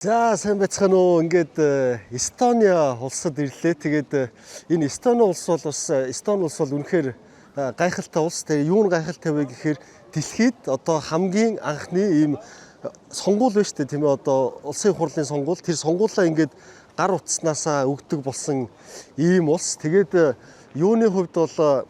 За сайн байцгаана уу. Ингээд Эстониа улсад ирлээ. Тэгээд энэ Эстони улс бол үнэхээр гайхалтай улс. Тэгээ юу нь гайхалтай вэ гэхээр дэлхийд одоо хамгийн анхны ийм сонгуул байна шүү дээ, тийм ээ. Одоо улсын хурлын сонгуул. Тэр сонгуулаа ингээд гар утаснасаа өгдөг болсон ийм улс. Тэгээд юуны хувьд бол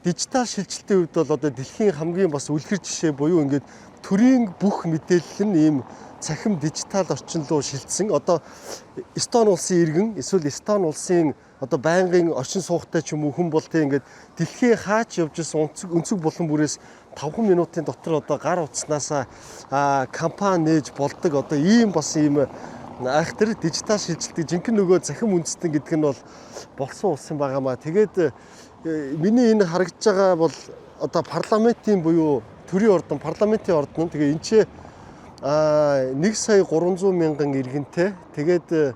дижитал шилжилтийн хувьд бол одоо дэлхийн хамгийн бас үлгэр жишээ буюу ингээд төрийн бүх мэдээлэл нь ийм цахим дижитал орчин руу шилжсэн. Одоо Эстони улсын иргэн эсвэл Эстони улсын одоо байнгын орчин суугтай ч юм уу хүн бол тийм ингээд дэлхийн хаач явж исэн өнцөг булан бүрээс 5 минутын дотор одоо гар утаснасаа компани нээж болдог. Одоо ийм бас ийм айхтар дижитал шилжилтийг жинхэнэ нөгөө захим үндэстэн гэдэг нь бол болсон улс юм байгаамаа. Тэгээд миний энэ харагдж байгаа бол одоо парламентийн буюу төрийн ордон, парламентийн ордон. Тэгээ энэ ч 1,300,000 иргэнтэй. Тэгээд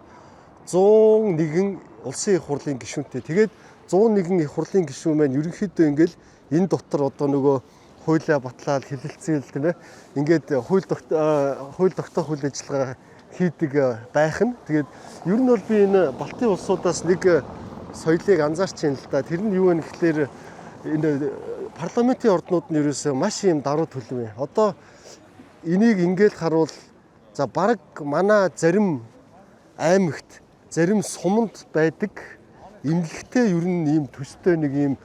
101 улсын их хурлын гишүүнтэй. Тэгээд 101 их хурлын гишүүн маань ерөнхийдөө ингээл энэ дотор одоо нөгөө хуулиа батлаад хэлэлцээл тийм ээ. Ингээд хууль тогтоох үйл ажиллагаа хийдэг байх нь. Тэгээд ер нь бол би энэ Балтийн улсуудаас нэг соёлыг анзаарч байна л да. Тэр нь юу вэ гэхээр энэ парламентийн орднууд нь ерөөсөө маш юм даруй төлөв юм. Одоо энийг ингээд харуул за баг манай зарим аймагт зарим суманд байдаг имлэгтэй ер нь ийм төстэй нэг ийм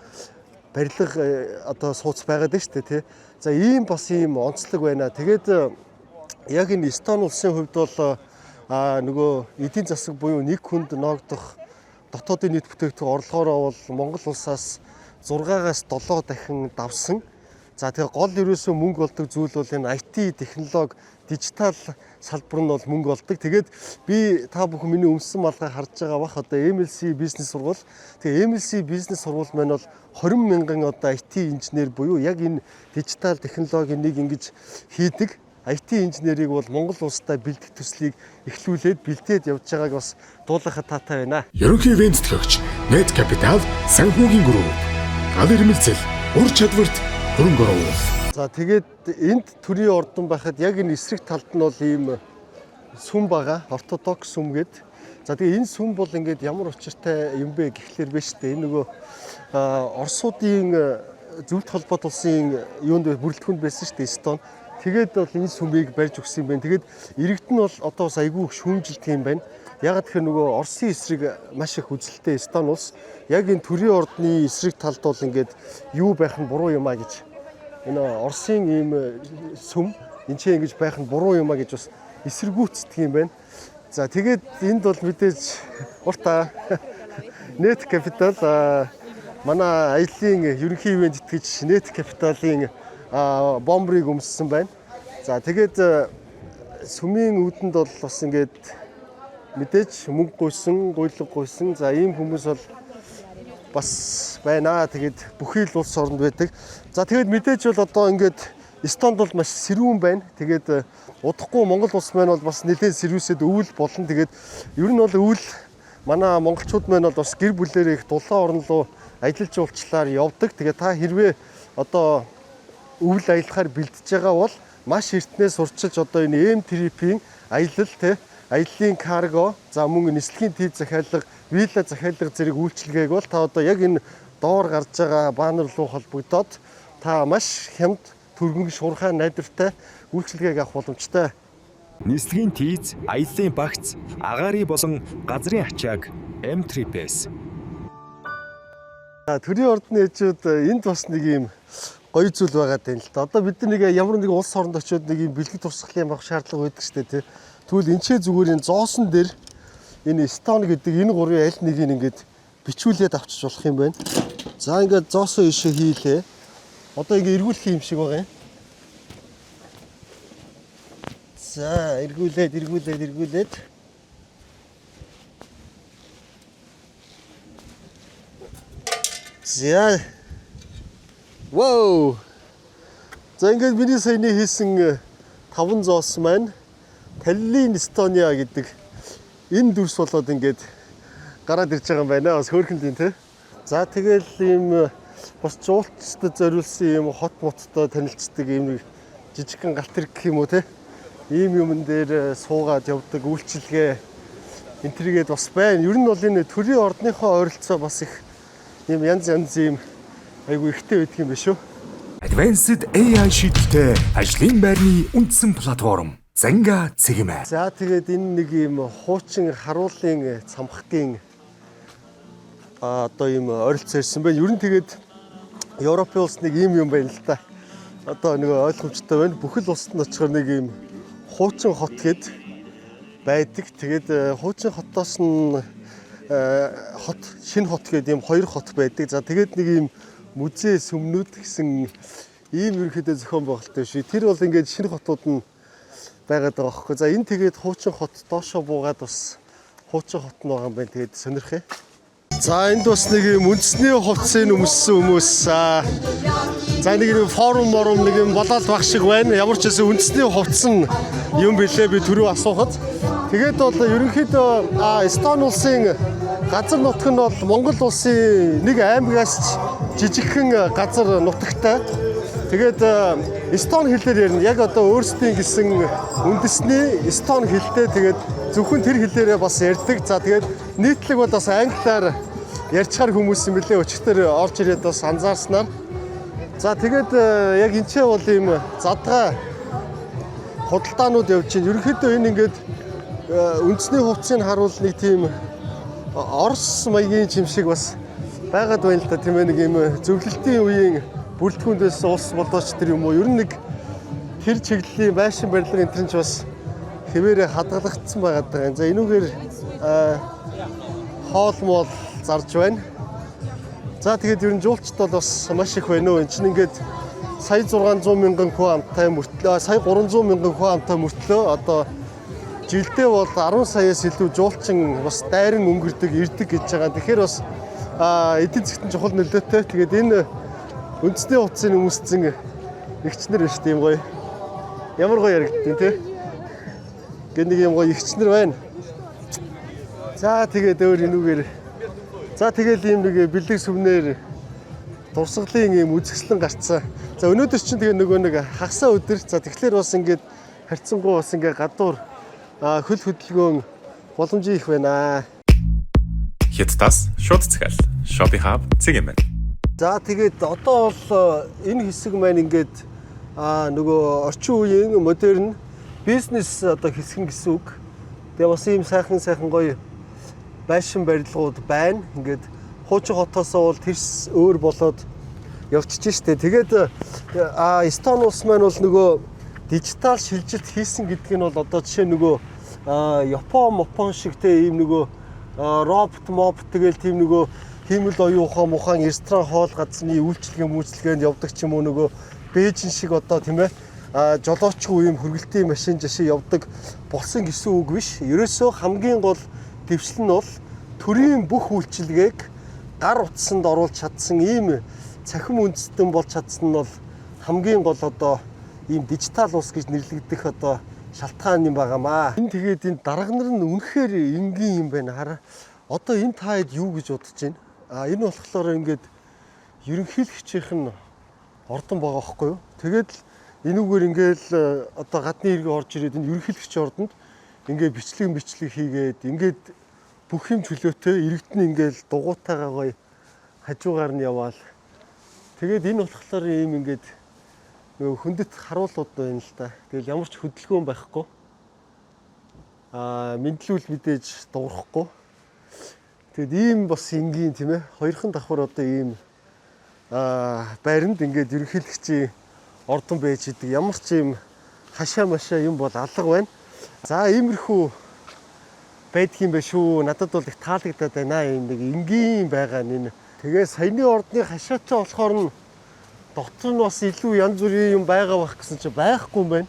барилга одоо сууц байгаад байна шүү дээ тий. За ийм бас ийм онцлог байна. Тэгээд яг энэ Эстони улсын хувьд бол нөгөө эдийн засаг буюу нэг хүнд ноогдох дотоодын нийт бүтээгдэхүүн орлогоороо бол Монгол улсаас 6-аас 7 дахин давсан. За тэгээ гол ерөөсөө мөнгө болдог зүйл бол энэ IT технологи, дижитал салбар нь бол мөнгө болдог. Тэгээд би та бүхэн миний өмссөн малгай харж байгаа бах одоо MLC бизнес сургууль. Тэгээ MLC бизнес сургууль маань бол 20,000 одоо IT инженер буюу яг энэ дижитал технологиг ингэж хийдэг. IT инженерийг бол Монгол улстай бэлдэх төслийг эхлүүлээд бэлдээд явж байгааг бас дуулгахад таатай байна. Ерөнхий ивент төлөөгч Net Capital санхүүгийн групп. Гал ирмэлцэл, ур чадварт хөрөнгө оруулалт. За тэгээд энд төрийн ордон байхад яг энэ эсрэг талд нь бол ийм сүм байгаа, ортодокс сүм гэдэг. За тэгээд энэ сүм бол ингээд ямар учиртай юм бэ гэхлээр биш үү? Энэ нөгөө Оросуудын зөвлөлт холбоот улсын юунд бүрэлдэхүүнд байсан шүү дээ, Эстони. Тэгээд бол энэ сүмийг барьж өгсөн юм байна. Тэгээд иргэд нь бол одоо бас айгүй их шүүмжилдэг юм байна. Яг тэгэхээр нөгөө Оросын эсрэг маш их үзэлтэй Эстони улс яг энэ төрийн ордны эсрэг талд бол ингээд юу байх нь буруу юм а гэж энэ Оросын ийм сүм энэ ч ингэж байх нь буруу юм а гэж бас эсэргүүцдэг юм байна. За тэгээд энд бол мэдээж урта Net Capital манай аяллаа ерөнхий ивент итгэж Net Capital-ийн бомбрыг өмссөн байна. За тэгээд сүмийн үүдэнд бол бас ингээд мэдээж мөнгө гуйсан, гуйлга гуйсан. За ийм хүмүүс бол бас байна. Тэгээд бүхий л улс оронд байдаг. За тэгээд мэдээж бол одоо ингээд Эстонд бол маш сэрүүн байна. Тэгээд удахгүй Монгол улс маань бол бас нэлээд сэрүүсэд өвөл болно. Тэгээд ер нь бол өвөл манай монголчууд маань бол бас гэр бүлээрээ их дулаан орн руу ажиллаж уулчлаар явдаг. Тэгээд та хэрвээ одоо өвөл аялахаар бэлдэж байгаа бол маш эртнээс урчилж одоо энэ M-Trip-ийн аялал те аяллаа карго за мөн нислэгийн төв захиалга, вилла захиалга зэрэг үйлчилгээг бол та одоо яг энэ доор гарч байгаа банер руу холбогдоод та маш хямд түргэн шуурхай найдвартай үйлчилгээг авах боломжтой. Нислэгийн тийз, аяллаа багц, агаарын болон газрын ачааг M-Trip-с. Төрийн ордны ээжүүд энд бас нэг юм гоё зүйл байгаа юм л да. Одоо бид нэг ямар нэг улс оронд очиод нэг юм бэлэг турсгалын авах шаардлага байдаг шүү дээ тий. Тэгвэл энэ ч зүгээр энэ зоосон дээр энэ Эстони гэдэг энэ гурвын аль нэгийг ингээд бичүүлээд авчиж болох юм байна. За ингээд зоосон ишээ хийлээ. Одоо ингээд эргүүлэх юм шиг байгаа юм. За эргүүлээд За Вау. За ингээд миний саяны хийсэн 5 зоос маань Таллин Эстониа гэдэг энэ дүрс болоод ингээд гараад ирж байгаа юм байна. Бас хөөрхөн тийм тий. За тэгэл ийм бас жуулчдад зориулсан ийм хот моттой танилцдаг ийм жижигхэн галт хэрэг гэх юм уу тий. ийм юмн дээр суугаад явдаг үйлчилгээ энтергээд бас байна. Ер нь бол энэ төрийн ордныхоо ойролцоо бас их ийм янз ийм айгу ихтэй байдаг юм биш үү? Advanced AI шийдэлтэй ажлын байрны үндсэн платформ Занга цэгмэ. За тэгээд энэ нэг ийм хуучин харуулын цамхгийн одоо ийм ойролцоо ирсэн байна. Ер нь тэгээд Европын улс нэг ийм юм байна л да. Одоо нэг ойлгомжтой байна. Бүхэл улсад нь очихоор нэг ийм хуучин хот гээд байдаг. Тэгээд хуучин хотоос нь шинэ хот гээд ийм хоёр хот байдаг. За тэгээд нэг ийм музей сүмнүүд гэсэн ийм ерөнхийдөө зохион байгуулалттай шүү. Тэр бол ингээд шинэ хотууд нь байгаад байгаа байхгүй. За энэ тэгээд хуучин хот доошоо буугаад бас хуучин хот нь байгаа юм байна. Тэгээд сонирхъя. За энд бас нэг юм үндэсний хувцсыг өмссөн хүмүүс. За нэг юм форум нэг юм болоод баг шиг байна. Ямар ч гэсэн үндэсний хувцс нь юм бэлээ би түрүү асуухад. Тэгээд бол ерөнхийдөө Эстони улсын газар нутаг нь бол Монгол улсын нэг аймагаас жижигхэн газар нутагтай. Тэгээд Эстони хэлээр ярина. Яг одоо өөрсдийн гэсэн үндэсний Эстони хэлтэй тэгээд зөвхөн тэр хэлээрээ бас ярьдаг. За тэгээд нийтлэг бол бас англиар ярьчаар хүмүүс юм билээ. Өчигдөр орж ирээд бас анзаарснаар. За тэгээд яг энэ ч бол ийм задгай худалдаанууд явж байна. Ерөнхийдөө энэ ингээд үндэсний хувцсыг харуул нэг тийм Орос маягийн юм шиг бас байгаад байна л да тийм ээ. Нэг юм зөвлөлтийн үеийн бүрэлдэхүүндээс улс болооч тэр юм уу. Ер нь нэг тэр чиглэлийн байшин барилга энэ ч бас хэвээрээ хадгалагдсан байгаад байгаа. За энүүгээр хоол моол зарж байна. За тэгээд ер нь жуулчд бол бас маш их байна уу. Энд чинь ингээд сая 600 мянган хүн амтай мөртлөө, сая 300 мянган хүн амтай мөртлөө одоо жилдээ бол 10 саяас илүү жуулчин бас дайран өнгөрдөг, ирдэг гэж байгаа. Тэгэхээр бас эдийн засгт чухал нөлөөтэй. Тэгээд энэ үндэсний хувцсыг өмссөн эгчнэр биш тийм гоё. Ямар гоё яригдтiin те. Гэ нэг юм гоё эгчнэр байна. За тэгээд өөр энүүгээр. За тэгээд ийм нэг бэлэг сүмнэр дурсгалын ийм үзэсгэлэн гарцсан. За өнөөдөр чинь тэгээ нөгөө нэг хагасаа өдөр. За тэгэхээр бас ингээд харьцангуй бас ингээд гадуур хөл хөдөлгөөн боломжийн их байна. Хятадаас шууд захиал. Shopee Hub цэгмэ. За тэгээд одоо бол энэ хэсэг маань ингээд нөгөө орчин үеийн модерн бизнес одоо хэсэг гэсэн үг. Тэгээ бас ийм сайхан гоё байшин барилгууд байна. Ингээд хуучин хотоосоо бол тэрс өөр болоод явчихж штэ. Тэгээд Эстони улс маань бол нөгөө дижитал шилжилт хийсэн гэдг нь бол одоо жишээ нөгөө Япон шиг те ийм нөгөө робот тэгэл тийм нөгөө хиймэл оюун ухаан ресторан хоол газрын үйлчлэгээнд явдаг ч юм уу нөгөө Бээжин шиг одоо тийм ээ жолоочгүй юм хөргөлтийн машин жишээ явдаг болсон гэсэн үг биш. Ерөөсөө хамгийн гол дэвшил нь бол төрийн бүх үйлчилгээг гар утсанд оруулж чадсан ийм цахим үндэстэн болж чадсан нь бол хамгийн гол одоо ийм дижитал улс гэж нэрлэгдэх одоо шалтгаан юм байгаамаа. Энэ тэгээд энэ дарга нар нь үнэхээр энгийн юм байна. Хараа одоо энэ таад юу гэж бодож байна? Энэ болохоор ингээд ерөнхийлөгчийнх нь ордон байгаа байхгүй юу? Тэгээд энүүгээр ингээл одоо гадны иргэн орж ирээд энэ ерөнхийлөгчийн ордонд ингээд бичлэг хийгээд ингээд бүх юм чөлөөтэй иргэд нь ингээл дугуйтайгаа гоё хажуугаар нь яваал. Тэгээд энэ болохоор ийм ингээд нөгөө хөндөт харуулууд байна л да. Тэгэл ямар ч хөдөлгөөн байхгүй. Мэдлүүл мэдээж дуурахгүй. Тэгэд ийм бас энгийн тийм ээ. Хоёрхан давхар одоо ийм байранд ингээд ерөнхийлөгчийн ордон байж идэг. Ямар ч ийм хашаа машаа юм бол алга байна. За иймэрхүү байдгийн байх шүү. Надад бол их таалагдаад байна. Ийм нэг энгийн байгаа энэ. Тэгээ саяны ордны хашаатай болохоор нь дотор нь бас илүү янз бүрийн юм байгаа байх гэсэн чинь байхгүй юм байна.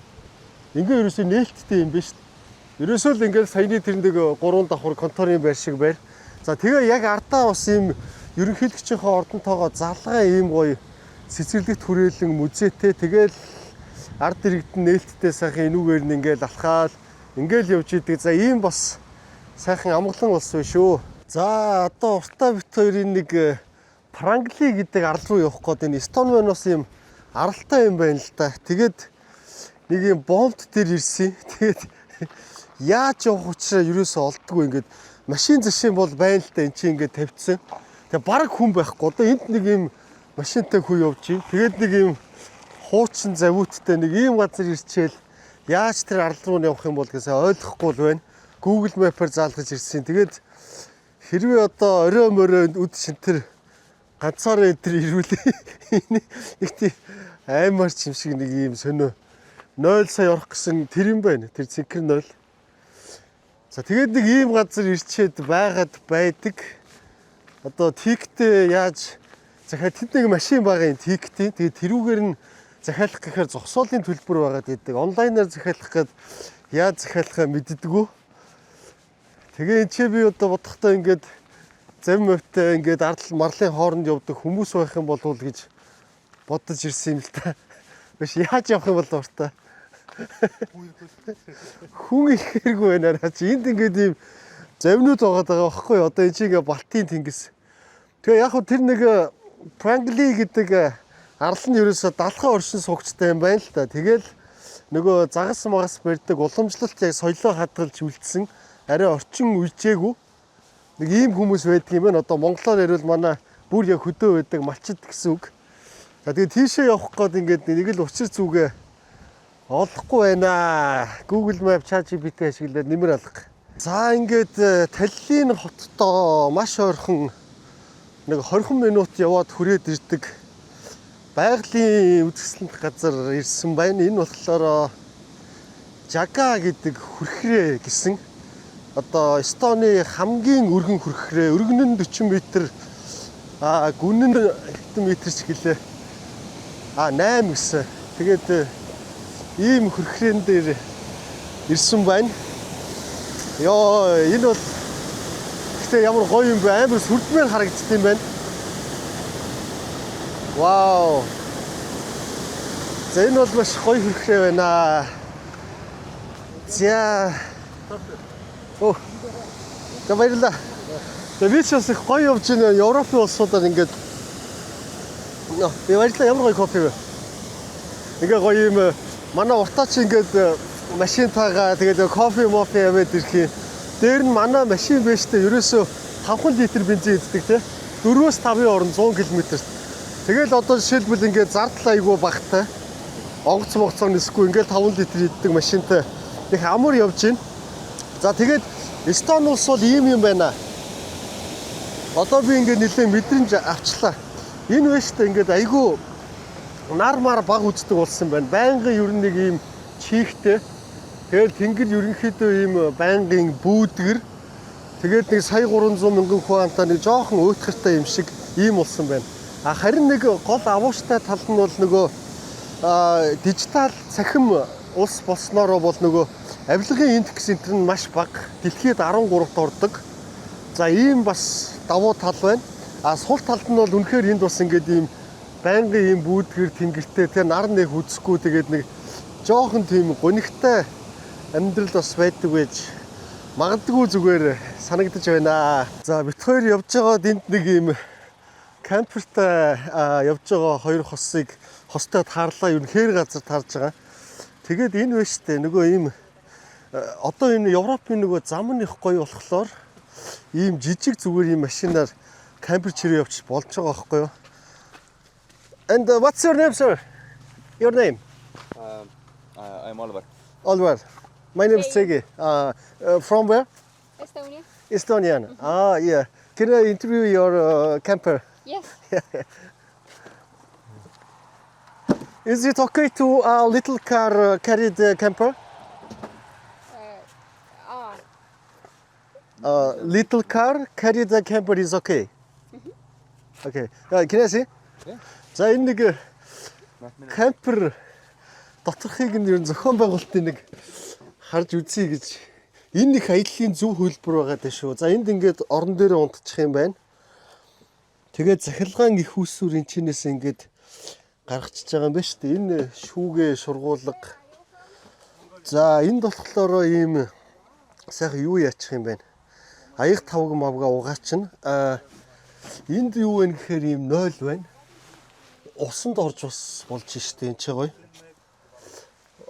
Ингээ ерөөсөө нээлттэй юм биш. Ерөөсөө л ингээд саяны тэрндэг 3 давхар конторын байр шиг байр. За тэгээ яг ардаа бас ийм ерөнхийлөгчийнхөө ордонтойгоо залгаа ийм гоё цэцэрлэгт хүрээлэн музейтэй тэгэл ард иргэдэн нээлттэй сайхан энүүгээр нь ингээл алхаал ингээл явж идэг. За ийм бас сайхан амгалан улс байна шүү. За одоо уртаа бит хоёрын нэг Франкли гэдэг арал руу явах гээд энэ Эстони маань бас ийм аралтай юм байна л да. Тэгээд нэг юм бомбт дээр ирсэн. Тэгээд яаж явах учраа ерөөсөө олддгүй ингээд машин зашин бол байна л та эн чинь ингээд тавьчихсан. Тэгээ бараг хүн байхгүй. Одоо энд нэг юм машинтай хүн явж байна. Тэгээд нэг юм хуучин завиуттай нэг ийм газар ирчээл яаж тэр арал руу явах юм бол гэсэн ойлгохгүй л байна. Google Map-аар заалгаж ирсэн. Тэгээд хэрвээ одоо орой моройнд үд шинтэр ганцаараа энэ ирүүлээ. Нэг тийм аймар чим шиг нэг ийм сонио 0 сая орох гэсэн тэр юм байна. Тэр цэнхэр 0. За тэгээд нэг ийм газар ирчээд байгаад байдаг. Одоо тиктэй яаж захиад тэд нэг машин байгаа юм тиктэй. Тэгээд тэрүүгээр нь захиалах гэхээр зогсоолын төлбөр байгаад идэг. Онлайнаар захиалах гээд яаж захиалахаа мэддэггүй. Тэгээ энэ ч би одоо бодохдоо ингээд зам мөвтэй ингээд ардл марлын хооронд явдаг хүмүүс байх юм болов уу гэж бодож ирсэн юм л та. Биш яаж явах юм бол уртаа. Хүн ирэхэргүй байна аа чи энд ингээд ийм завнууд байгаа байхгүй юу? Одоо энэ чинь ингээд Балтийн тэнгис. Тэгээ яг хөө тэр нэг Прангли гэдэг арал нь ерөөсө далхаа оршин суугчтай юм байна л та. Тэгэл нөгөө загас магас барьдаг уламжлалт яг соёлоо хадгалж үлдсэн арай орчин үеижээгүй нэг ийм хүмүүс байдаг юм байна. Одоо монголоор ярил манай бүр яг хөдөө байдаг малчид гэсэн үг. За тэгээ тийшээ явах гээд ингээд нэг л учир зүгээ олохгүй байна. Google Map ChatGPT ашиглаад нэмэр алга. За ингээд Таллин хотдоо маш ойрхон нэг 20 минут яваад хүрээд ирдэг байгалийн үзэсгэлэнт газар ирсэн байна. Энэ болохоор Жага гэдэг хүрхрээ гэсэн одоо Эстоны хамгийн өргөн хүрхрээ. Өргөн нь 40 м, гүн нь хэдэн метр ч гэлээ. 8 гэсэн. Тэгээд ийм хүрхрээн дээр ирсэн байна. Йоо, энэ бол гэхдээ ямар гоё юм бэ? Амар сүрдмээр харагддаг юм байна. Вау. За энэ бол маш гоё хүрхрээ байна. За. Оо. За баярлалаа. За би ч бас их гоё явж байна. Европын улсуудаар ингээд би баярлалаа. Ямар гоё кофе вэ? Ингээ гоё юм манай уртаач ингээд машинтайгаа тэгээд кофе мофе яваад ирэх юм. Дээр нь манай машин бэжтэй ерөөсөө 5 литр бензин иддэг те. 4-5 орн 100 км. Тэгэл одоо жишээлбэл ингээд зардал айгүй багтай. Онгоц могцоо нисэхгүй ингээд 5 литр иддэг машинтай их амар явж байна. За тэгээд Эстон улс бол ийм юм байна. Одоо би ингээд нэлээд мэдрэмж авчлаа. Энэ вэштэй ингээд айгүй нар мар баг үздэг болсон байна. Байнгын ер нь нэг ийм чихтэй. Тэгэл тэнгэр ерөнхийдөө ийм байнгын бүүдгэр. Тэгээд нэг сая 300 мянган хуантаа нэг жоохон уйтгартай юм шиг ийм болсон байна. Харин нэг гол авууштай тал нь бол нөгөө дижитал цахим улс болсноороо бол нөгөө авилгын индекс энэ нь маш бага. Дэлхийд 13-т ордог. За ийм бас давуу тал байна. Сул талд нь бол үнэхээр энд бас ингээд ийм байнгын ийм бүүдгэр тэнгэртэй тэр нар нэг үзэхгүй тэгээд нэг жоохон тийм гонигтай амьдрал бас байдаг байж магадгүй зүгээр санагдаж байна. За бит хоёр явж байгаад энд нэг ийм кампертай явж байгаа хоёр хостой таарлаа юу хээр газар таарж байгаа. Тэгээд энэ вэштэй нөгөө ийм одоо энэ Европын нөгөө зам нь их гоё болохоор ийм жижиг зүгээр ийм машинаар кампер чирээ явчих болж байгаа байхгүй юу? And what's your name, sir? Your name? I'm Oliver. Oliver. My name is Segi. From where? Estonia. Estonian. Yeah. Can I interview your camper? Yes. Is it okay to a little car carry the camper? Little car carry the camper is okay. Okay. Can I see? Yeah. За энэ нэг кампер доторхыг нь ер нь зохион байгуулалтын нэг харж үзье гэж энэ их аяллаа зөв хөлбөр байгаа даа шүү. За энд ингээд орон дээр унтчих юм байна. Тэгээд захиргаан их усүр энэ чинээс ингээд гаргачихж байгаа юм байна шүү дээ. Энэ шүүгээ шургуулга. За энд болохоор ийм сайхан юу яачих юм байна. Аяг тавг мавга угаачна. Энд юу вэ гэхээр ийм 0 байна. Усанд орж бас болж штэ энэ ч гоё.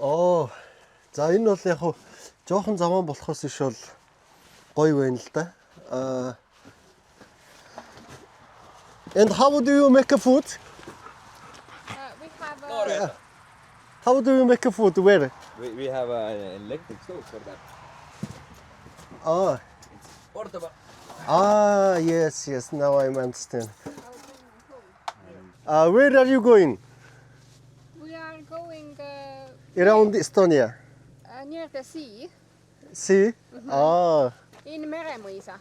Оо. За энэ бол яг хуу жоохон заван болохоос иш бол гоё байна л да. And how do you make a food? We have a How do you make a food? Where? We have an electric stove for that. Ah. Portable. Ah, yes, yes. Now I understand. Where are you going? we are going Around Estonia. near the sea See? Ah. in Meremuisa.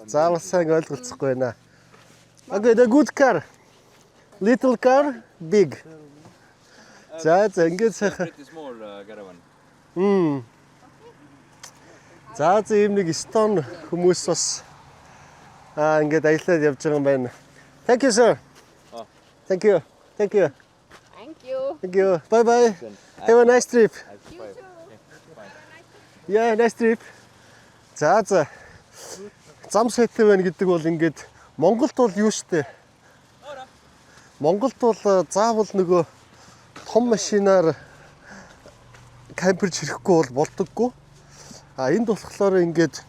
Заавал сайн ойлголцохгүй байна. Okay, the good car. Little car, big. За ингэж сайхан. Pretty small caravan. За ийм нэг Эстон хүмүүс бас ингэж аялаад явж байгаа юм байна. Thank you sir. Thank you. Thank you. Thank you. Thank you. Bye bye. Have a nice trip. You too. Yeah, nice trip. За. Зам сайтай байна гэдэг бол ингээд Монголд бол юу штэ. Монголд бол заавал нөгөө том машинаар камперч хийхгүй бол болдоггүй. Энд болохоор ингээд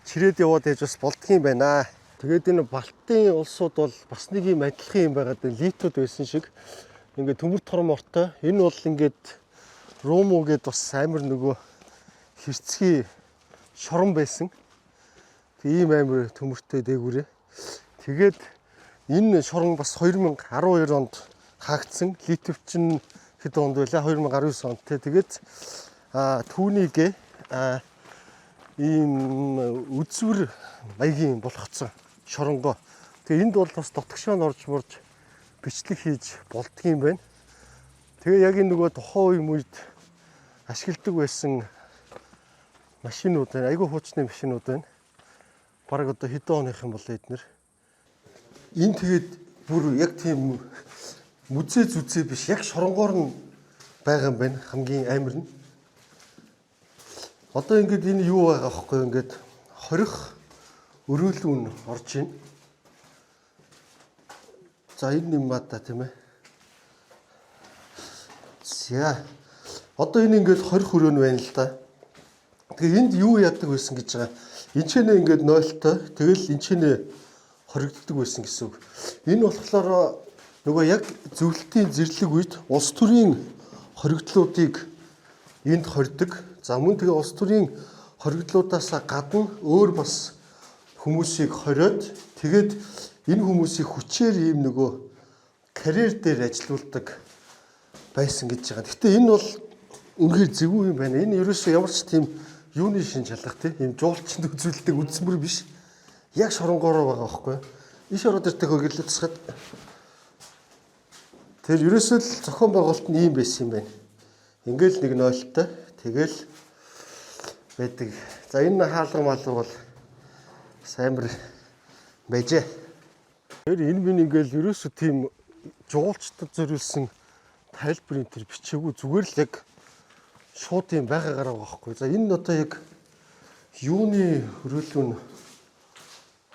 чирээд яваад яж бас болдгийм байна. Тэгээд энэ Балтийн улсууд бол бас нэг юм адилхан юм байгаад литүүд байсан шиг ингээд төмөр тором ортой. Энэ бол ингээд Рому гээд бас амар нөгөө хэрцгий шорон байсан. Ийм амар төмөртэй дээгүүрээ. Тэгээд энэ шорон бас 2012 онд хаагдсан. Литв чинь хэд онд байлаа? 2019 онд те. Тэгээд түүнийг ийм үзвэр маягийн болгоцсон шоронгоо. Тэгээ энд бол бас дотгошоо орж морж бичлэг хийж болдгийм байна. Тэгээ яг энэ нөгөө тухайн үед ашигладаг байсан машинууд байна. Айгүй хуучны машинууд байна. Бараг одоо хэдэн оных юм бол эднэр. Энэ тэгээд бүр яг тийм мүзээ зүзээ биш. Яг шоронгоор нь байгаа юм байна. Хамгийн амар нь. Одоо ингээд энэ юу байгаа аахгүй ингээд хорих өрөөлүүн орж ийн. За энэ юм бата тийм ээ. За одоо энэ ингээд хорих өрөөн байна л да. Тэгээ энд юу яадаг байсан гэж байгаа. Энчэнэ ингээд нойлтой. Тэгэл энчэнэ хоригддаг байсан гэсэн үг. Энэ болохоор нөгөө яг зөвлөлтийн зэрлэг үед улс төрийн хоригдлуудыг энд хордог. За мөн тэгээ улс төрийн хоригдлуудаас гадна өөр бас хүмүүсийг хориод тэгээд энэ хүмүүсийг хүчээр ийм нөгөө карьер дээр ажилуулдаг байсан гэж байгаа. Гэхдээ энэ бол үнэхээр зөвүү юм байна. Энэ ерөөсөө ямар ч тийм юуны шин шалгах тийм ийм жуулчнд үзүүлдэг үзмэр биш. Яг шоронгоороо байгаа байхгүй. Иш ороод ирдэг хөглөцөхөд тэр ерөөсөө л зохион байгуулалт нь ийм байсан юм байна. Ингээл нэг нойлтой тэгэл байдаг. За энэ хаалга маалга бол саймар байжээ. Тэр энэ минь ингээл ерөөсөө тийм жуулчдад зориулсан тайлбарын тэр бичээгүй зүгээр л яг шууд юм байгаагаар байгаа байхгүй. За энэ одоо яг юуны хөрөөлөн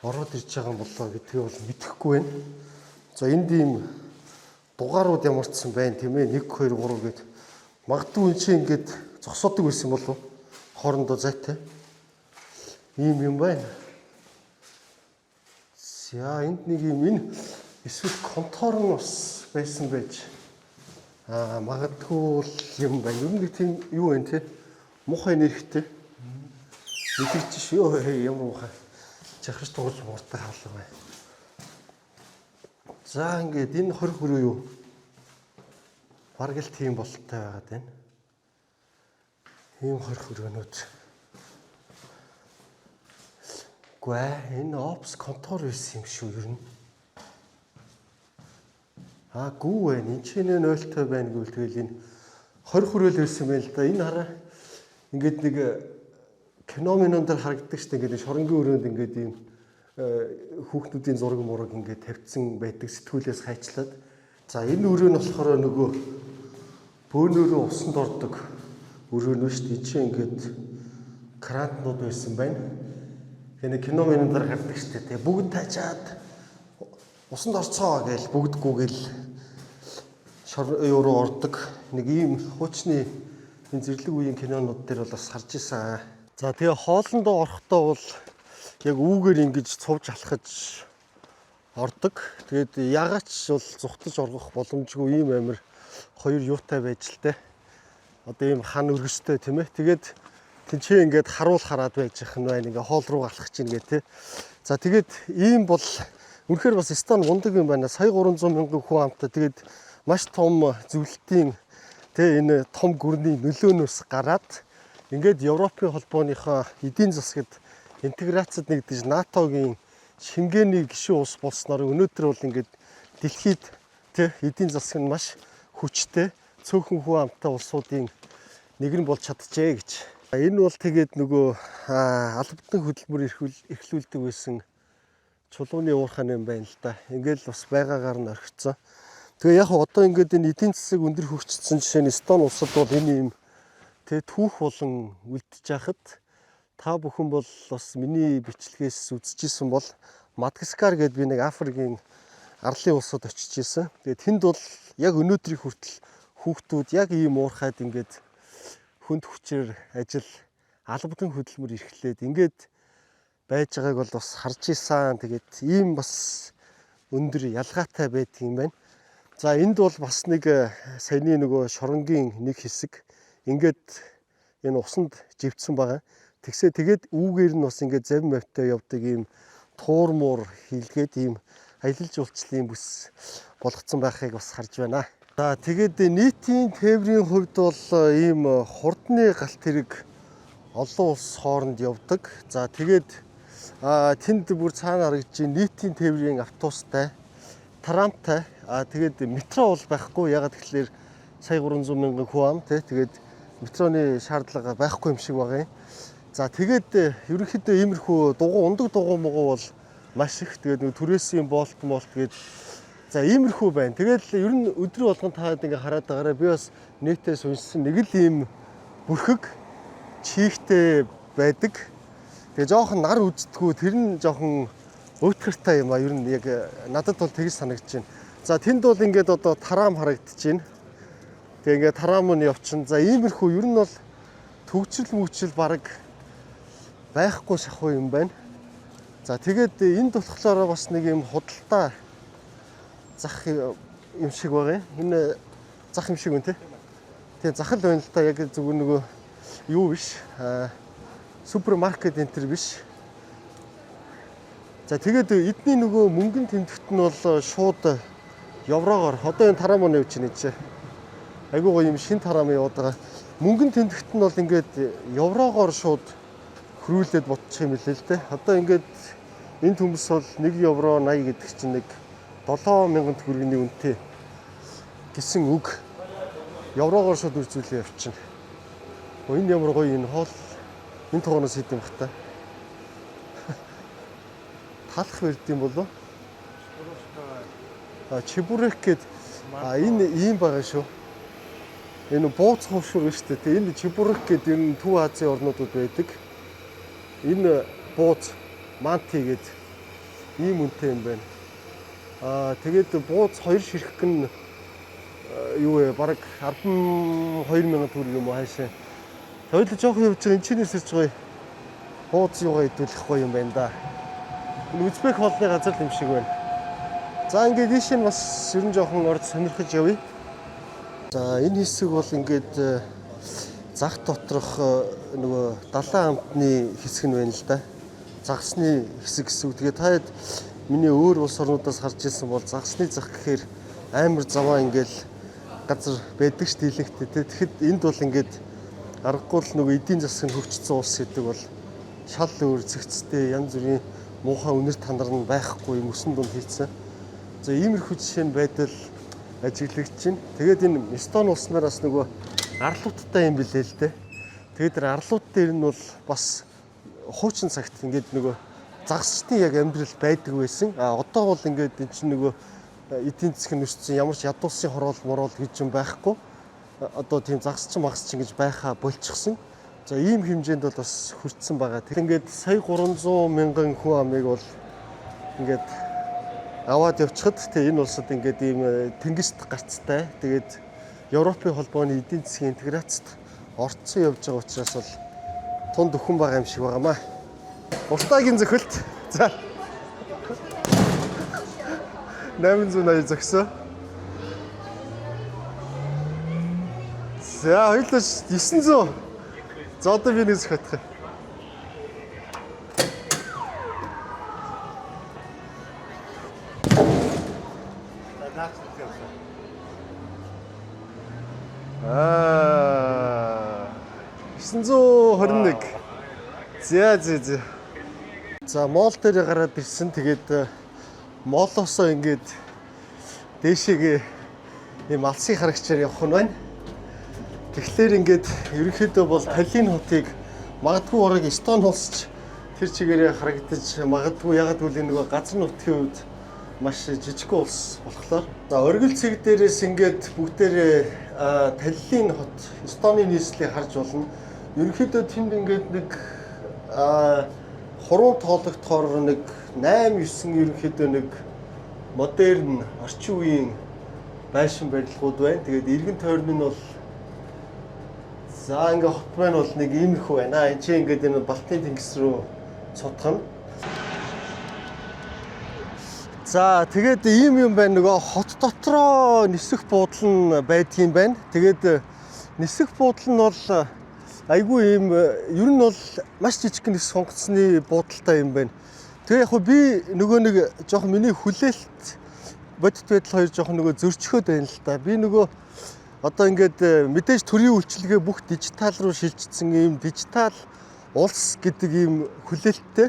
ороод ирж байгаа юм болоо гэдгийг бол мэдэхгүй байна. За энд ийм дугаарууд ямарчсан байна тийм ээ 1 2 3 гэд магадгүй энэ чинь ингээд зогсоодог байсан болов хоорондоо зайтай. Ийм юм байна. За энд нэг юм энэ эсвэл контор нь бас байсан байж магадгүй юм байна. Ер нь нэг тийм юу вэ те? Мухай нэрхтэй. Мэдэрч шүү ямар мухай. Жахрч туурж мууртай хаалга байна. За ингээд энэ хорих өрөө юу? Бараг л тийм бололтой байгаад байна. Ийм хорих өрөөнүүд. Гэхдээ энэ опс контор байсан юм шүү ер нь. Гүү байна. Энд чинь нойлтой байна гэвэл тэгэл энэ хорих өрөөл байсан байл да. Энэ хараа ингээд нэг кино минондор харагддаг шүү дээ. Ингээд шоронгийн өрөөнд ингээд ийм хүүхдүүдийн зураг мураг ингээд тавьсан байдаг сэтгүүлээс хайчлаад. За энэ өрөө нь болохоор нөгөө бөөнөрөө усанд ордог өрөө нь шүү дээ. Энд чинь ингээд крантнууд байсан байна. Энэ кино минондор харагддаг шүү дээ. Бүгд тажаад усанд орцоо гэж бүгдгүйгээл руу ордог нэг ийм хуучны энэ зэрлэг үеийн кинонууд дээр бол бас харж исэн. За тэгээ хоолндоо орохдоо бол яг үүгээр ингэж цувж алхаж ордог. Тэгээд ягач бол зүхтэж оргох боломжгүй ийм амир хоёр юутай байж л те. Одоо ийм хан өргөстэй тийм ээ. Тэгээд тэнцээ ингээд харуул хараад байж их нь байна. Ингээ хоол руу алхаж ийн гэ те. За тэгээд ийм бол үнэхээр бас Эстон мундаг юм байна. Сая 300 мянган хүн амтай. Тэгээд маш том зөвлөлтийн тэ энэ том гүрний нөлөөнөөс гараад ингээд Европын холбооныхоо эдийн засгад интеграцид нэгдэж НАТОгийн Шенгений гишүүн улс болсноор өнөөдөр бол ингээд дэлхийд тэ эдийн засаг нь маш хүчтэй цөөхөн хүн амтай улсуудын нэг нь болж чадчихэ гэж. Энэ бол тэгээд нөгөө албадсан хөдөлмөр эрхлүүлдэг байсан чулууны уурхайн юм байна л да. Ингээд бас байгаагаар нь орхицсан. Тэгээ яг одоо ингээд энэ эдийн засаг өндөр хөгжсөн жишээ нь Эстон улсад бол энэ юм тэ түүх болон үлдэж яхад та бүхэн бол бас миний бичлэгээс үзчихсэн бол Мадагаскар гэдээ би нэг Африкийн арлын улсад очиж исэн. Тэгээд тэнд бол яг өнөөдрийг хүртэл хүүхдүүд яг ийм уурхайд ингээд хүнд хүчээр ажил албадан хөдөлмөр эрхлээд ингээд байж байгааг бол бас харж исэн. Тэгээд ийм бас өндөр ялгаатай байдаг юм байна. За энд бол бас нэг саяны нөгөө шоронгийн нэг хэсэг ингээд энэ усанд живцсэн байгаа. Тэгээд үүгээр нь бас ингээд завь мавтай явдаг ийм туур муур хийлгээд ийм аялал жуулчлалын бүс болгоцсон байхыг бас харж байна. За тэгээд нийтийн тээврийн хувьд бол ийм хурдны галт хэрэг олон улс хооронд явдаг. За тэгээд тэнд бүр цаана харагдаж нийтийн тээврийн автобустай, трамтай, тэгээд метро бол байхгүй. Ягаад гэвэл сая 300 мянган хүн ам тэгээд метроны шаардлага байхгүй юм шиг байгаа юм. За тэгээд ерөнхийдөө иймэрхүү ундаг дугуй муугу бол маш их. Тэгээд нэг түрээсийн болт гээд за иймэрхүү байна. Тэгээд ер нь өдрө болгон таад ингээ хараад байгаараа би бас нийтээс уншсан нэг л ийм бүрхэг чихтэй байдаг. Тэгээ жоохон нар үздэггүй тэр нь жоохон өөтгөртэй юм а. Ер нь яг надад бол тэгж санагдаж байна. За тэнд бол ингээд одоо тарам харагдаж байна. Тэгээ ингээд тарам нь явчихна. За иймэрхүү ер нь бол төгжрөл баг байхгүй шахуу юм байна. За тэгээд энд болохоор бас нэг юм худалдаа зах юм шиг байгаа юм. Энэ зах юм шиг үн тий. Тэгээ захал байна л та яг зүгээр нөгөө юу биш. Супермаркет энэ төр биш. За тэгээд эдний нөгөө мөнгөний тэмдэгт нь бол шууд еврогоор одоо энэ тарам нь явж байна чи. Айгуу гоё юм шин тарам яваад байгаа. Мөнгөний тэмдэгт нь бол ингээд еврогоор шууд хөрүүлээд бодчих юм билээ л дээ. Одоо ингээд энэ төмс бол 1 евро 80 гэдэг чинь нэг 7000 төгрөгийн үнэтэй гэсэн үг. Еврогоор шууд үржүүлээ явчихна. Энэ ямар гоё энэ хоол энэ тугаараас хийдэм бах та. Талах барьд юм болов? Чебурек гээд энэ ийм байгаа шүү. Энэ бууц хөвшөр биш үү? Энэ чебурек гээд энэ Төв Азийн орнуудад байдаг. Энэ бууз манти гээд ийм үнэтэй юм байна. Тэгээд бууз 2 ширхэг нь юу вэ? Бараг 12,000 төгрөг юм уу хаашаа. Хоёул жоохон явж байгаа энэ чинээс ирж байгаа бууз юугаа идэвхэх юм байна да. Энэ Узбек хоолны газар юм шиг байна. За ингээд ийш нь бас ер нь жоохон орж сонирхож явъя. За энэ хэсэг бол ингээд зах доторх нөгөө далайн амтны хэсэг нь байна л да. Загсны хэсэг гэсэн үг. Тэгээд таад миний өөр улс орнуудаас харж ирсэн бол загсны зах гэхээр амар заваа ингээл газар байдаг ш дийлэгтэй. Тэгэхэд энд бол ингээд аргагүй л нөгөө эдийн засаг нь хөгжсөн улс гэдэг бол шал өөр зэгцтэй янз бүрийн муухай үнэр тандар нь байхгүй юм өсөн дунд хийцэн. За иймэрхүү жишээ нь байдал ажиглагдаж байна. Тэгээд энэ Эстон улснаас нөгөө арлуудтай юм билээ л дээ. Тэгээд тэр арлууд дээр нь бол бас хуучин цагт ингээд нөгөө загсчдын яг амьдрал байдаг байсан. Одоо бол ингээд энэ чинь нөгөө эдийн засаг нь өссөн ямар ч ядуусын хороол мороол гэж юм байхгүй. Одоо тийм загсчин магсчин гэж байхаа болчихсон. За ийм хэмжээнд бол бас хүрсэн байгаа. Тэр ингээд сая 300 мянган хүн амыг бол ингээд аваад явчихад тэгээ энэ улсад ингээд ийм тэнгист гарцтай. Тэгээд Европын холбооны эдийн засгийн интеграцид орцсон явж байгаа учраас бол тунд өхөн байгаа юм шиг байгаамаа. Уртаагийн зөхөлт. За. 880 зогсоо. За хоёулаа 900. За одоо би нэг зөхөх. Аа 921. За моол дээр гараад ирсэн. Тэгээд моолоосоо ингээд дээшээгээ ийм алсын харагчаар явах нь байна. Тэгэхээр ингээд ерөнхийдөө бол Таллин хотыг магадгүй ураг Эстон улсч тэр чигээрээ харагдаж магадгүй ягаад гэвэл энэ нэг газар нутгийн хувьд маш жижиг улс болохоор. За оргил цэг дээрээс ингээд бүгдээрээ Таллин хот Эстоны нийслэлийг харж болно. Ерөнхийдөө тэнд ингээд нэг хуруу тоологдохоор нэг 8-9 ерөнхийдөө нэг модерн орчин үеийн байшин барилгууд байна. Тэгээд иргэн тойрон нь бол за ингээ хот маань бол нэг иймэрхүү байна. Энд чинь ингээд энэ Балтийн тэнгис рүү цутгана. За тэгээд ийм юм байна, нөгөө хот дотроо нисэх буудал нь байдгийм байна. Тэгээд нисэх буудал нь бол айгүй ийм ер нь бол маш жижиг нис сонгоцсны буудалтай юм байна. Тэгээ яг би нөгөө нэг жоохон миний хүлээлт бодит байдал хоёр жоохон нөгөө зөрчхөөд байна л да. Би нөгөө одоо ингээд мэдээж төрийн үйлчилгээ бүх дижитал руу шилжчихсэн ийм дижитал улс гэдэг ийм хүлээлттэй.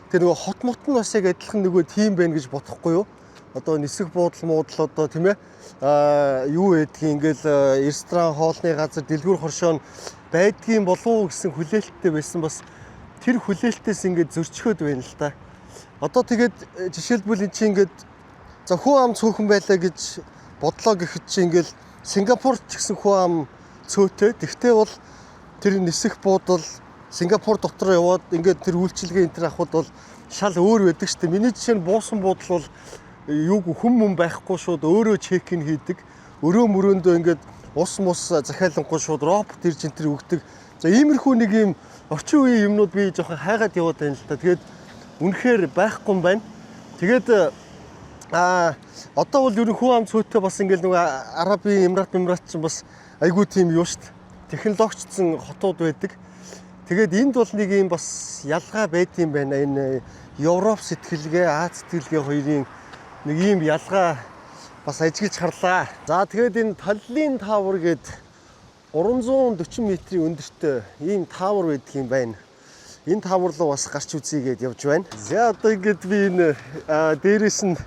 Тэгээ нөгөө хот мот нь бас яг адилхан нөгөө тим байна гэж бодохгүй юу? Одоо нисэх буудал муудал одоо тийм ээ юу байдгийг ингээл ресторан хоолны газар дэлгүүр хоршоо байдгийн болов уу гэсэн хүлээлттэй байсан, бас тэр хүлээлтээс ингээд зөрчхөөд байна л да. Одоо тэгээд жишээлбэл эн чинь ингээд за хүн ам цөөхөн байлаа гэж бодлоо гэхэд чи ингээл Сингапурт ч гэсэн хүн ам цөөтэй. Тэгвэл бол тэр нисэх буудал Сингапур дотор яваад ингээд тэр үйлчилгээ энэ төр авахд бол шал өөр байдаг шүү дээ. Миний жишээ нь буусан буудал бол юуг хүм байхгүй шууд өөрөө чекин хийдэг. Өрөө мөрөөндөө ингээд ус мус захиалангүй шууд робот ирж энэ төр өгдөг. За иймэрхүү нэг юм орчин үеийн юмнууд би жоохон хайгаад яваад байна л та. Тэгээд үнэхээр байхгүй юм байна. Тэгээд одоо бол ер нь хүн ам цөөтэй бас ингээд нэг Арабын Эмират чинь бас айгүй тийм юу шүү дээ. Технологичсон хотууд байдаг. Тэгээд энд бол нэг юм бас ялгаа байд юм байна. Энэ Европ сэтгэлгээ, Аз сэтгэлгээ хоёрын нэг юм ялгаа бас ажиглаж харлаа. За тэгээд энэ Таллин Тавер гээд 340 метрийн өндөртэй ийм тавер байдаг юм байна. Энэ тавер руу бас гарч үзье гээд явж байна. За одоо ингээд би энэ дээрээс нь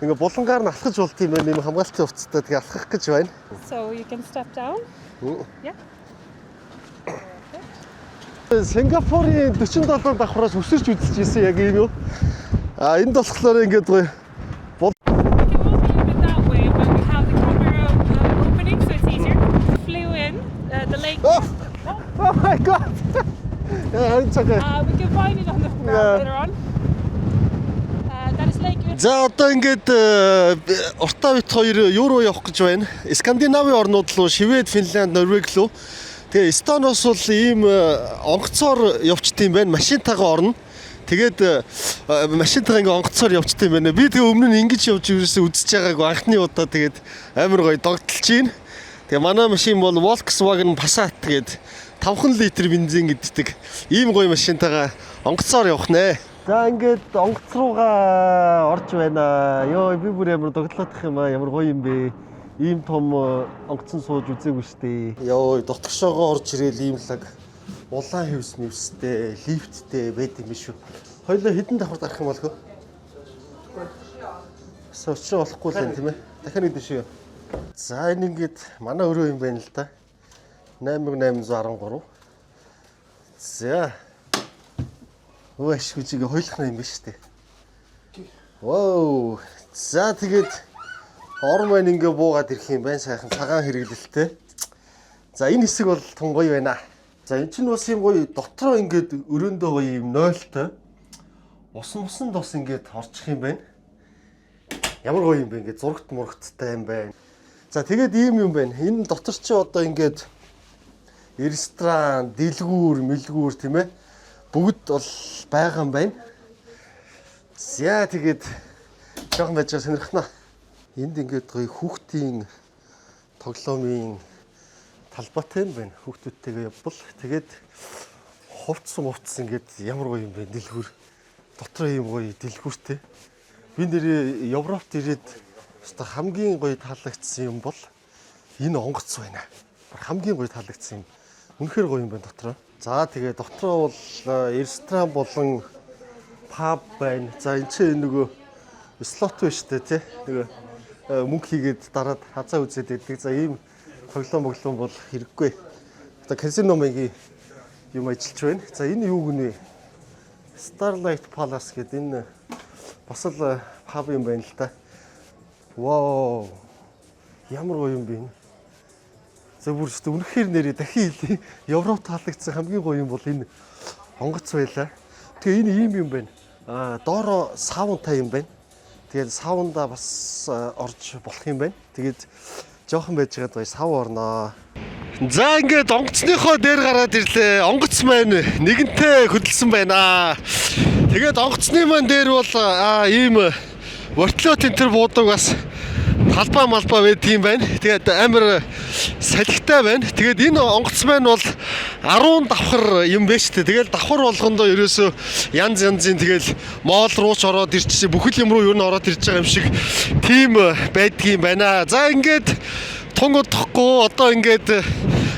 ингээ булангаар нь алхаж болт юм байна. Ийм хамгаалтын хувцастай тэгээ алхах гэж байна. So you can step down. Yeah. Сингапурын 47 давхраас өсөрч үзэж ирсэн яг ийм юу. Энд болохоор ингээд гоё. We can also do it that way, but we have the camera opening, so it's easier. Flew in the lake. Oh my god. It's okay. We can find it on the ground later on. That is Lake. За одоо ингээд Уртаа бит хоёр юу руу явах гэж байна. Скандинавын орнууд руу, Швед, Финланд, Норвег руу. Тэгээ Эстоноос бол ийм онгоцоор явчт юм байна. Машинтайгаа орно. Тэгээд машинтайгаа ингээ онгоцоор явчт юм байна. Би тэгээ өмнө нь ингэж явж ирсэн үзэж байгаагүй анхны удаа тэгээд амар гоё догдолж байна. Тэгээ манай машин бол Volkswagen Passat тэгээд 5 литр бензин гэддэг. Ийм гоё машинтайгаа онгоцоор явах нэ. За ингээд онгоц руугаа орж байна. Йоо би бүр амар догтлоодох юм аа. Ямар гоё юм бэ. Ийм том онгоцон сууж үзээгүй штэ. Йоо дотгошоогоо орж ирээл ийм лаг улаан хевс мэвстэй, лифттэй байд юм биш үү. Хоёлоо хэдэн давхар гарах юм болов? Сочроо болохгүй л юм тийм ээ. Дахиад нэг дэшээ. За энэ ингээд манай өрөө юм байна л да. 8813. За. Өөш хүчигээ хойлохна юм биш үү? Вау. За тэгээд ор маань ингээ буугаад ирэх юм байна. Сайхан цагаан хэрэглэлтэй. За энэ хэсэг бол тун гоё байна. За энэ чинь бас юм гоё дотроо ингээд өрөөндөө гоё юм нойлтой. Усан мусанд бас ингээд орчих юм байна. Ямар гоё юм бэ ингээд зурагт мурагттай юм байна. За тэгээд ийм юм байна. Энэ дотор чи одоо ингээд ресторан, дэлгүүр, мэлгүүр тийм ээ. Бүгд бол байгаа юм байна. За тэгээд жоохон байж сонирхнаа. Энд ингээд гоё хүүхдийн тоглоомын талбайтай юм байна. Хүүхдүүдтэйгээ явбал тэгээд хувцсан ингээд ямар гоё юм бэ дэлгүүр. Дотроо ийм гоё дэлгүүртэй. Би нэр Европт ирээд өстой хамгийн гоё таалагдсан юм бол энэ онгоц байна. Хамгийн гоё таалагдсан юм. Үнэхээр гоё юм байна дотроо. За тэгээ дотроо бол ресторан болон паб байна. За энэ ч нөгөө слот байна шүү дээ тий. Нөгөө мөнгө хийгээд дараад хазаа үзээд байдаг. За ийм тоглоом бол хэрэггүй. Одоо казино маягийн юм ажиллаж байна. За энэ юу гэнэ? Starlight Palace гэдэг энэ бас л паб юм байна л да. Вау. Ямар гоё юм бэ энэ. За бүр өстө үнэхээр нэрээ дахин хэлээ. Европ таалагдсан хамгийн гоё юм бол энэ онгоц байлаа. Тэгээ энэ ийм юм байна. Доороо саунтай юм байна. Тэгээд саунда бас орж болох юм байна. Тэгээд жоохон байж байгаа гоё сав орноо. За ингээд онгоцныхоо дээр гараад ирлээ. Онгоц маань нэгэнтээ хөдөлсөн байна. Тэгээд онгоцны маань дээр бол ийм вертолет энэ төр буудаг бас талбай малбай байд юм байна. Тэгээд амар салхитай байна. Тэгээд энэ онгоц маань бол 10 давхар юм байна шүү дээ. Тэгэл давхар болгондоо ерөөсөө янзын тэгэл моол руу ч ороод ирчихсэн. Бүхэл юм руу ер нь ороод ирж байгаа юм шиг тийм байдгийм байна. За ингээд тун удахгүй одоо ингээд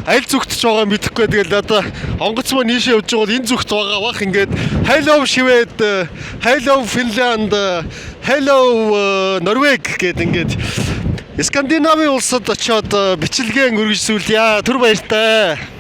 аль зүгт ч байгаа мэдэхгүй. Тэгэл одоо онгоц маань нийшээ явж байгаа бол энэ зүгт байгаа бах ингээд hello Швед, hello Финланд, hello Норвег гэдэг ингээд Скандинавын улсад очиод бичлэгээ өргөжсүүлье. Түр баяртай.